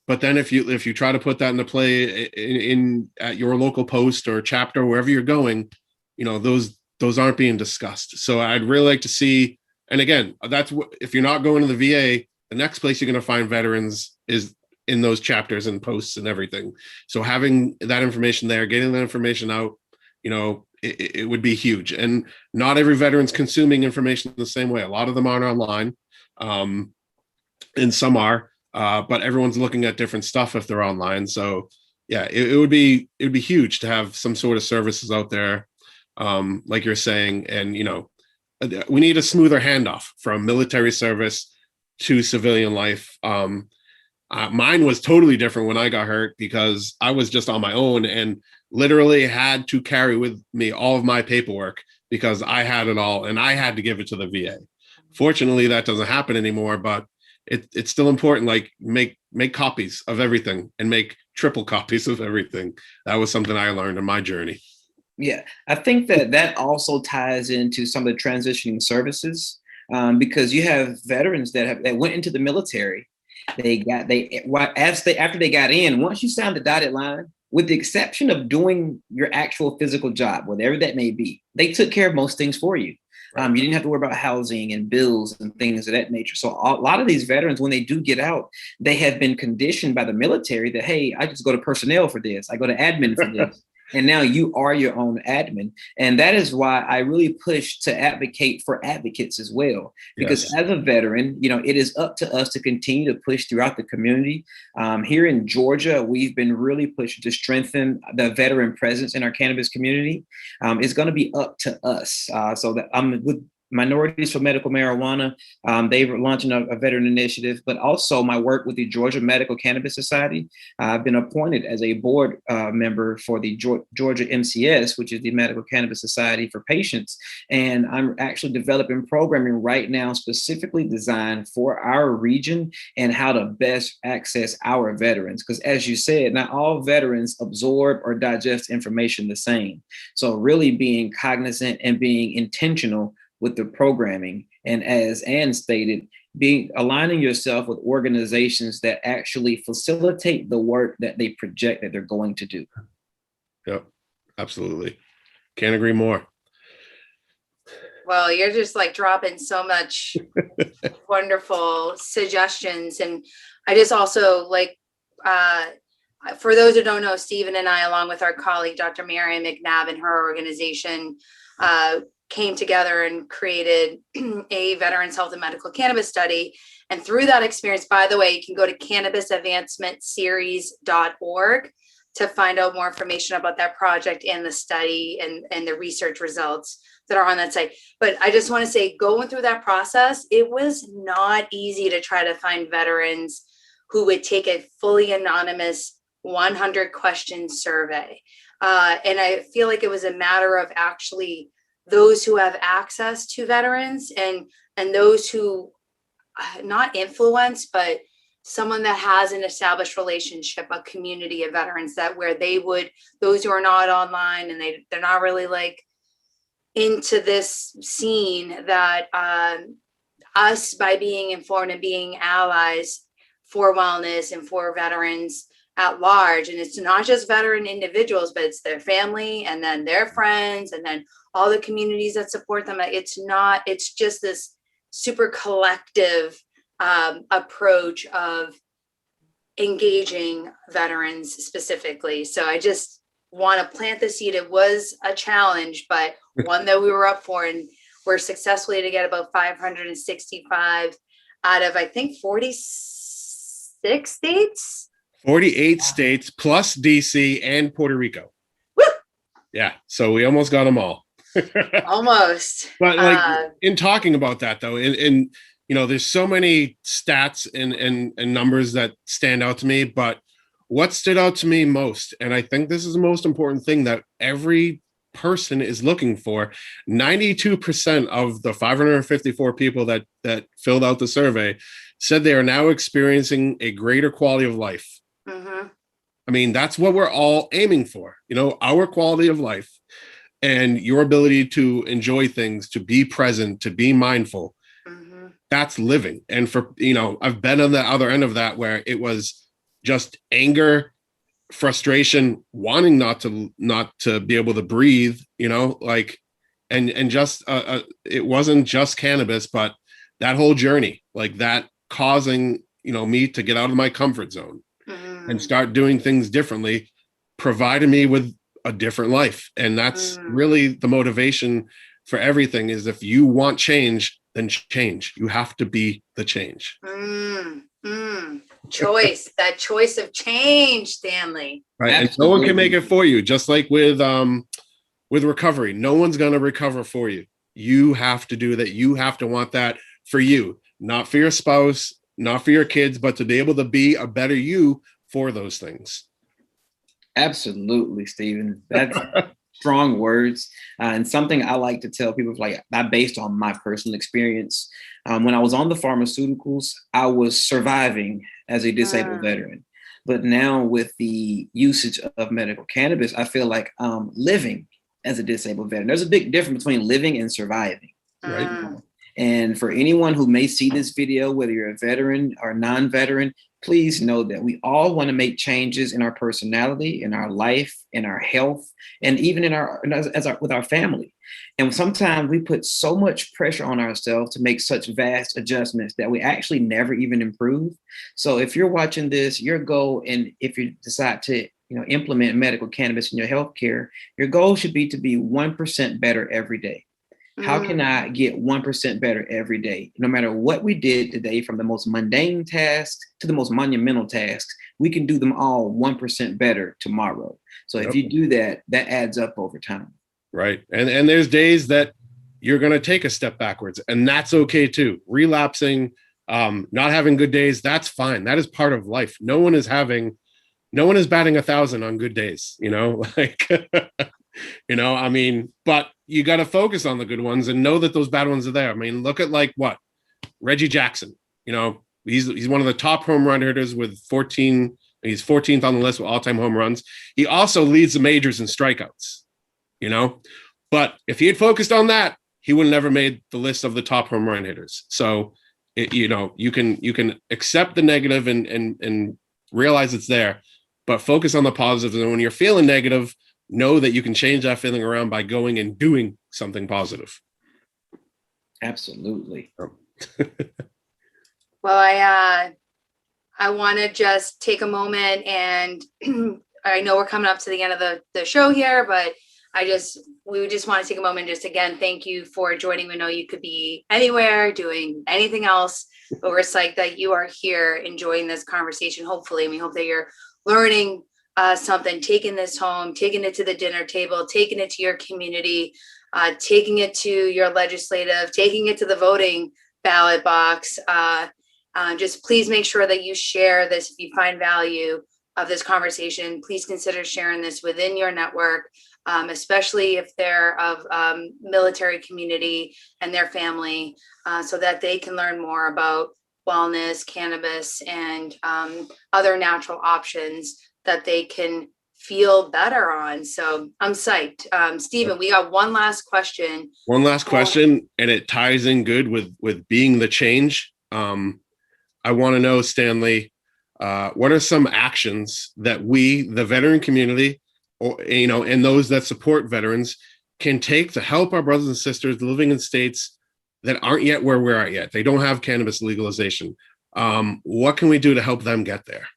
But then if you try to put that into play in at your local post or chapter, wherever you're going, those aren't being discussed. So I'd really like to see, and again, that's what, if you're not going to the VA, the next place you're going to find veterans is in those chapters and posts and everything. So having that information there, getting that information out, it would be huge. And not every veteran's consuming information the same way. A lot of them aren't online, and some are, but everyone's looking at different stuff if they're online. So yeah, it would be huge to have some sort of services out there, like you're saying. And we need a smoother handoff from military service to civilian life. Mine was totally different when I got hurt, because I was just on my own and literally had to carry with me all of my paperwork, because I had it all and I had to give it to the VA. Fortunately, that doesn't happen anymore, but it's still important. Like make copies of everything and make triple copies of everything. That was something I learned in my journey. Yeah, I think that also ties into some of the transitioning services, because you have veterans that went into the military. After they got in, once you signed the dotted line, with the exception of doing your actual physical job, whatever that may be, they took care of most things for you. Right. You didn't have to worry about housing and bills and things of that nature. So a lot of these veterans, when they do get out, they have been conditioned by the military that, hey, I just go to personnel for this. I go to admin for this. And now you are your own admin. And that is why I really push to advocate for advocates as well. Because as a veteran, it is up to us to continue to push throughout the community. Here in Georgia, we've been really pushing to strengthen the veteran presence in our cannabis community. It's going to be up to us. So that I'm with Minorities for Medical Marijuana. They're launching a veteran initiative, but also my work with the Georgia Medical Cannabis Society. I've been appointed as a board member for the Georgia MCS, which is the Medical Cannabis Society for Patients. And I'm actually developing programming right now specifically designed for our region and how to best access our veterans. Because as you said, not all veterans absorb or digest information the same. So really being cognizant and being intentional with the programming. And as Ann stated, aligning yourself with organizations that actually facilitate the work that they project that they're going to do. Yep, absolutely. Can't agree more. Well, you're just like dropping so much wonderful suggestions. And I just also for those who don't know, Stephen and I, along with our colleague, Dr. Marian McNabb and her organization, came together and created a veterans health and medical cannabis study. And through that experience, by the way, you can go to cannabisadvancementseries.org to find out more information about that project and the study and the research results that are on that site. But I just want to say, going through that process, it was not easy to try to find veterans who would take a fully anonymous 100 question survey. And I feel like it was a matter of actually those who have access to veterans and those who not influence, but someone that has an established relationship, a community of veterans that where they would, those who are not online and they're not really like into this scene, that us, by being informed and being allies for wellness and for veterans at large. And it's not just veteran individuals, but it's their family and then their friends and then all the communities that support them. It's just this super collective approach of engaging veterans specifically. So I just want to plant the seed. It was a challenge, but one that we were up for, and we're successfully to get about 565 out of, I think, 46 states. 48 states plus DC and Puerto Rico. Woo! Yeah, so we almost got them all. Almost. But in talking about that though, and there's so many stats and numbers that stand out to me, but what stood out to me most, and I think this is the most important thing that every person is looking for. 92% of the 554 people that filled out the survey said they are now experiencing a greater quality of life. Mm-hmm. I mean, that's what we're all aiming for, our quality of life and your ability to enjoy things, to be present, to be mindful. Mm-hmm. That's living. And for, I've been on the other end of that where it was just anger, frustration, wanting not to be able to breathe, and just it wasn't just cannabis, but that whole journey, like that causing, me to get out of my comfort zone and start doing things differently, provided me with a different life. And that's really the motivation for everything is if you want change, then change. You have to be the change. Choice, that choice of change, Stanley. Right. Absolutely. And no one can make it for you. Just like with recovery, no one's going to recover for you. You have to do that. You have to want that for you, not for your spouse, not for your kids, but to be able to be a better you for those things. Absolutely, Stephen. That's strong words. And something I like to tell people, like based on my personal experience. When I was on the pharmaceuticals, I was surviving as a disabled veteran. But now with the usage of medical cannabis, I feel like I'm living as a disabled veteran. There's a big difference between living and surviving. Right. And for anyone who may see this video, whether you're a veteran or non-veteran, please know that we all want to make changes in our personality, in our life, in our health, and even with our family. And sometimes we put so much pressure on ourselves to make such vast adjustments that we actually never even improve. So if you're watching this, your goal, and if you decide to implement medical cannabis in your healthcare, your goal should be to be 1% better every day. How can I get 1% better every day? No matter what we did today, from the most mundane tasks to the most monumental tasks, we can do them all 1% better tomorrow. So if you do that, that adds up over time. Right. And there's days that you're going to take a step backwards, and that's okay too. Relapsing, not having good days, that's fine. That is part of life. No one is batting 1,000 on good days, but you got to focus on the good ones and know that those bad ones are there. I mean, look at Reggie Jackson, he's one of the top home run hitters with 14. He's 14th on the list with all-time home runs. He also leads the majors in strikeouts, but if he had focused on that, he would have never made the list of the top home run hitters. So, you can accept the negative and realize it's there, but focus on the positives. And when you're feeling negative, know that you can change that feeling around by going and doing something positive. Absolutely. Well, I want to just take a moment, and I know we're coming up to the end of the show here, but we would just want to take a moment, just again, thank you for joining. We know you could be anywhere doing anything else, but we're psyched that you are here enjoying this conversation, hopefully. And we hope that you're learning something, taking this home, taking it to the dinner table, taking it to your community, taking it to your legislative, taking it to the voting ballot box. Just please make sure that you share this. If you find value of this conversation, please consider sharing this within your network, especially if they're of military community and their family, so that they can learn more about wellness, cannabis, and other natural options that they can feel better on. So I'm psyched. Stephen, we got one last question. And it ties in good with being the change. I want to know, Stanley, what are some actions that we, the veteran community, and those that support veterans, can take to help our brothers and sisters living in states that aren't yet where we're at yet? They don't have cannabis legalization. What can we do to help them get there?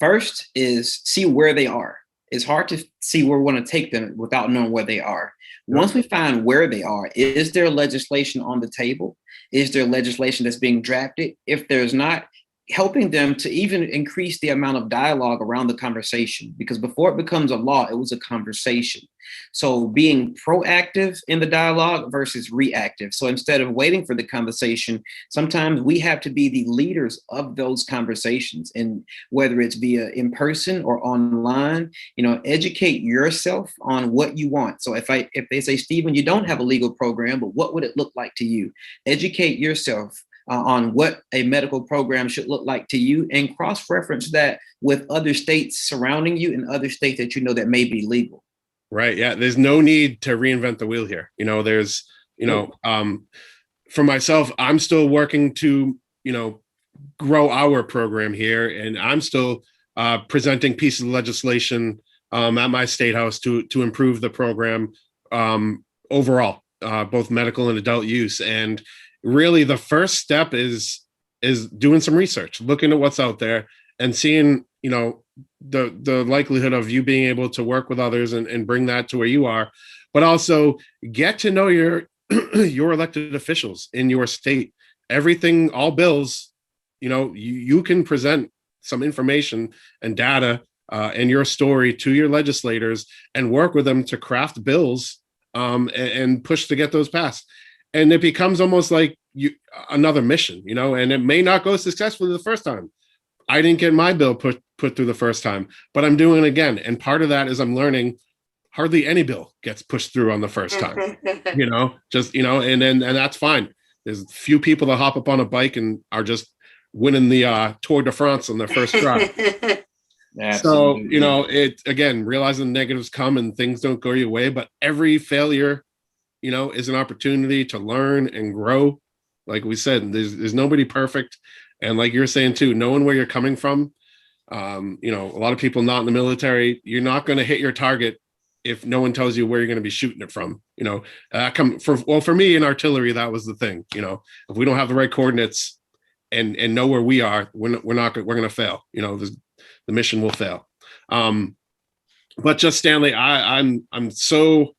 First is see where they are. It's hard to see where we want to take them without knowing where they are. Once we find where they are, is there legislation on the table? Is there legislation that's being drafted? If there's not, helping them to even increase the amount of dialogue around the conversation, because before it becomes a law, it was a conversation. So being proactive in the dialogue versus reactive. So instead of waiting for the conversation, sometimes we have to be the leaders of those conversations. And whether it's via in person or online, educate yourself on what you want. So if they say, Stephen, you don't have a legal program, but what would it look like to you? Educate yourself on what a medical program should look like to you, and cross-reference that with other states surrounding you and other states that that may be legal. Right. Yeah. There's no need to reinvent the wheel here. For myself, I'm still working to, grow our program here, and I'm still presenting pieces of legislation at my state house to improve the program overall, both medical and adult use. And really, the first step is doing some research, looking at what's out there, and seeing, the likelihood of you being able to work with others and bring that to where you are, but also get to know your your elected officials in your state. Everything, all bills, you can present some information and data and your story to your legislators and work with them to craft bills and push to get those passed. And it becomes almost like another mission, and it may not go successfully the first time. I didn't get my bill put through the first time, but I'm doing it again. And part of that is I'm learning hardly any bill gets pushed through on the first time, and that's fine. There's few people that hop up on a bike and are just winning the Tour de France on their first try. So, it, again, realizing negatives come and things don't go your way, but every failure, is an opportunity to learn and grow. Like we said, there's nobody perfect. And like you're saying too, knowing where you're coming from, a lot of people not in the military, you're not going to hit your target if no one tells you where you're going to be shooting it from. For me in artillery, that was the thing. If we don't have the right coordinates and know where we are, we're going to fail. The mission will fail. But just Stanley, I'm so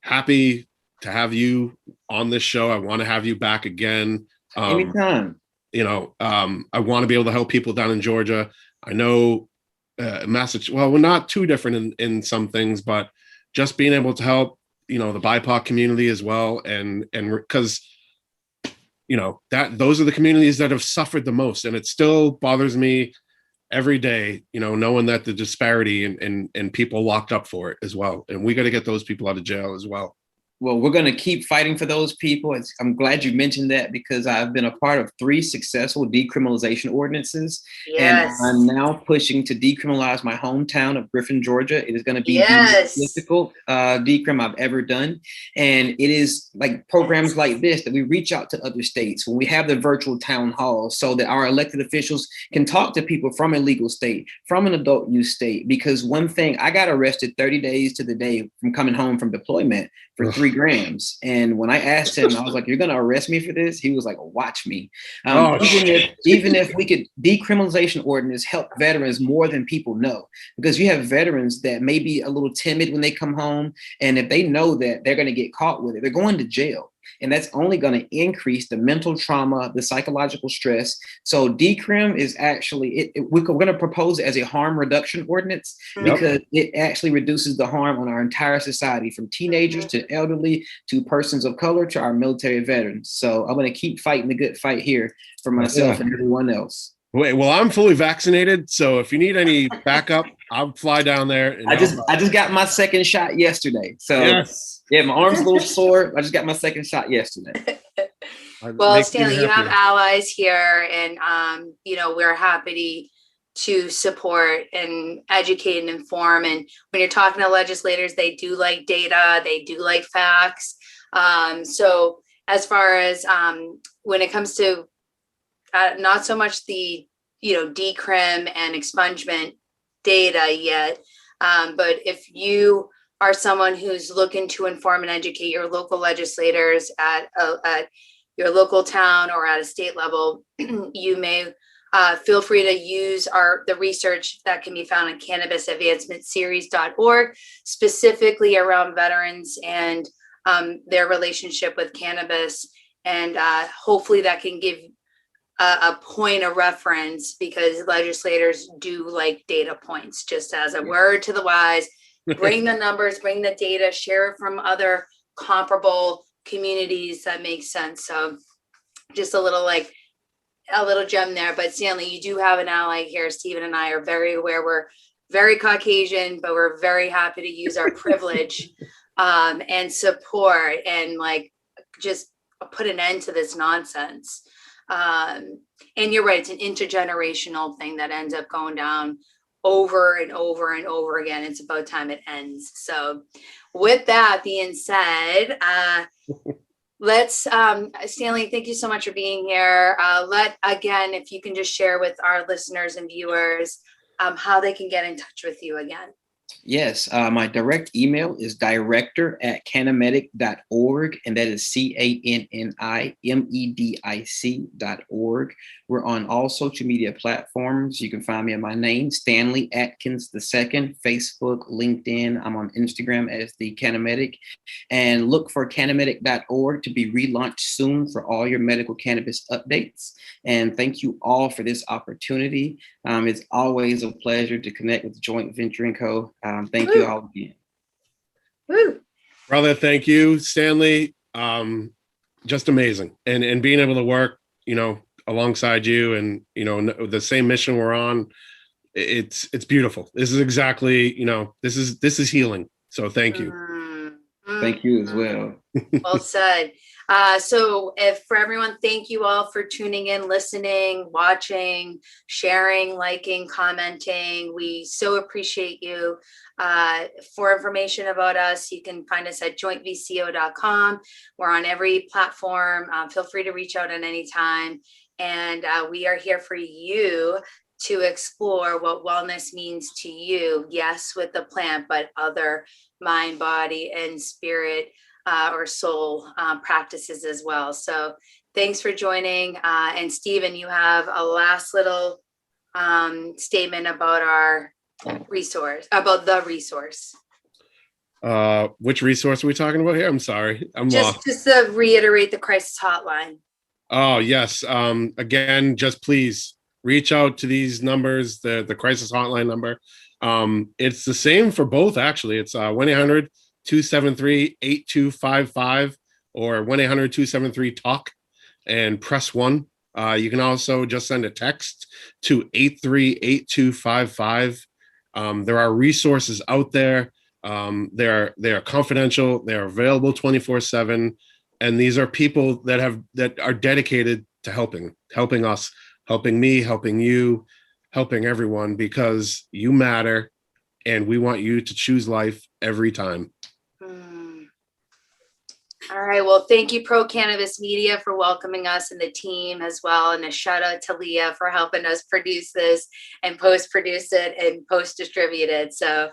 happy to have you on this show. I want to have you back again. Anytime. I want to be able to help people down in Georgia. I know Massachusetts, well, we're not too different in some things, but just being able to help, the BIPOC community as well. And because, that those are the communities that have suffered the most. And it still bothers me every day, knowing that the disparity and people locked up for it as well. And we got to get those people out of jail as well. Well, we're going to keep fighting for those people. I'm glad you mentioned that, because I've been a part of 3 successful decriminalization ordinances. Yes. And I'm now pushing to decriminalize my hometown of Griffin, Georgia. It is going to be the most difficult decrim I've ever done. And it is like programs like this that we reach out to other states when we have the virtual town halls, so that our elected officials can talk to people from a legal state, from an adult use state. Because one thing, I got arrested 30 days to the day from coming home from deployment for 3 grams. And when I asked him, I was like, "You're going to arrest me for this?" He was like, "Watch me." Even if we could, decriminalization ordinance help veterans more than people know, because you have veterans that may be a little timid when they come home. And if they know that they're going to get caught with it, they're going to jail. And that's only going to increase the mental trauma, the psychological stress. So decrim is actually, we're going to propose it as a harm reduction ordinance, because it actually reduces the harm on our entire society, from teenagers to elderly to persons of color to our military veterans. So I'm going to keep fighting the good fight here for myself and everyone else. Wait, well, I'm fully vaccinated, so if you need any backup, I'll fly down there. And I just got my second shot yesterday. So yeah, my arm's a little sore. I just got my second shot yesterday. Well, Stanley, you have allies here, and we're happy to support and educate and inform. And when you're talking to legislators, they do like data, they do like facts. So as far as when it comes to not so much the decrim and expungement data yet, but if you are someone who's looking to inform and educate your local legislators at your local town or at a state level, you may feel free to use the research that can be found on cannabisadvancementseries.org, specifically around veterans and their relationship with cannabis. And hopefully that can give a point of reference, because legislators do like data points. Just as a word to the wise, bring the numbers, bring the data, share it from other comparable communities that make sense. So just a little gem there. But Stanley, you do have an ally here. Stephen and I are very aware. We're very Caucasian, but we're very happy to use our privilege and support and like just put an end to this nonsense. And you're right, it's an intergenerational thing that ends up going down over and over and over again. It's about time it ends. So with that being said, let's, Stanley, thank you so much for being here. Again, if you can just share with our listeners and viewers how they can get in touch with you again. Yes, my direct email is director@CanniMedic.org, and that is CanniMedic.org. We're on all social media platforms. You can find me on my name, Stanley Atkins II, Facebook, LinkedIn. I'm on Instagram as the CanniMedic, and look for CanniMedic.org to be relaunched soon for all your medical cannabis updates. And thank you all for this opportunity. It's always a pleasure to connect with Joint Venture & Co. Thank you all again. Woo. Brother, thank you, Stanley. Just amazing. And being able to work, alongside you and, the same mission we're on, it's beautiful. This is exactly, this is healing. So thank you. Thank you as well. Well said. So for everyone, thank you all for tuning in, listening, watching, sharing, liking, commenting. We so appreciate you. For information about us, you can find us at jointvco.com. We're on every platform. Feel free to reach out at any time. And we are here for you to explore what wellness means to you. Yes, with the plant, but other mind, body, and spirit or soul practices as well. So thanks for joining. And Stephen, you have a last little statement about our resource, about the resource. Which resource are we talking about here? I'm sorry. I'm lost. Just to reiterate the crisis hotline. Oh, yes. Again, just please reach out to these numbers, the crisis hotline number. It's the same for both, actually. It's 1-800-273-8255 or 1-800-273-TALK and press 1. You can also just send a text to 838255. There are resources out there. They are confidential. They are available 24/7. And these are people that are dedicated to helping us, helping me, helping you, helping everyone, because you matter and we want you to choose life every time. All right. Well, thank you, Pro Cannabis Media, for welcoming us and the team as well. And a shout out to Leah for helping us produce this and post-produce it and post-distribute it. So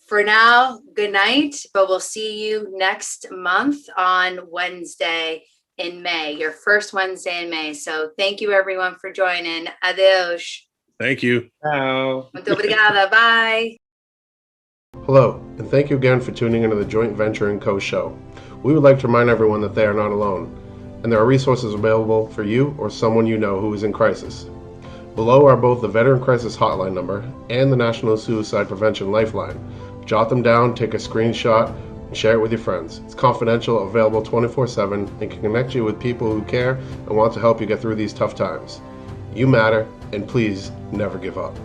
for now, good night, but we'll see you next month on Wednesday in May, your first Wednesday in May. So thank you, everyone, for joining. Adeus. Thank you. Ciao. Muito obrigada. Bye. Hello, and thank you again for tuning into the Joint Venture & Co. show. We would like to remind everyone that they are not alone, and there are resources available for you or someone you know who is in crisis. Below are both the Veteran Crisis Hotline number and the National Suicide Prevention Lifeline. Jot them down, take a screenshot, and share it with your friends. It's confidential, available 24/7, and can connect you with people who care and want to help you get through these tough times. You matter, and please never give up.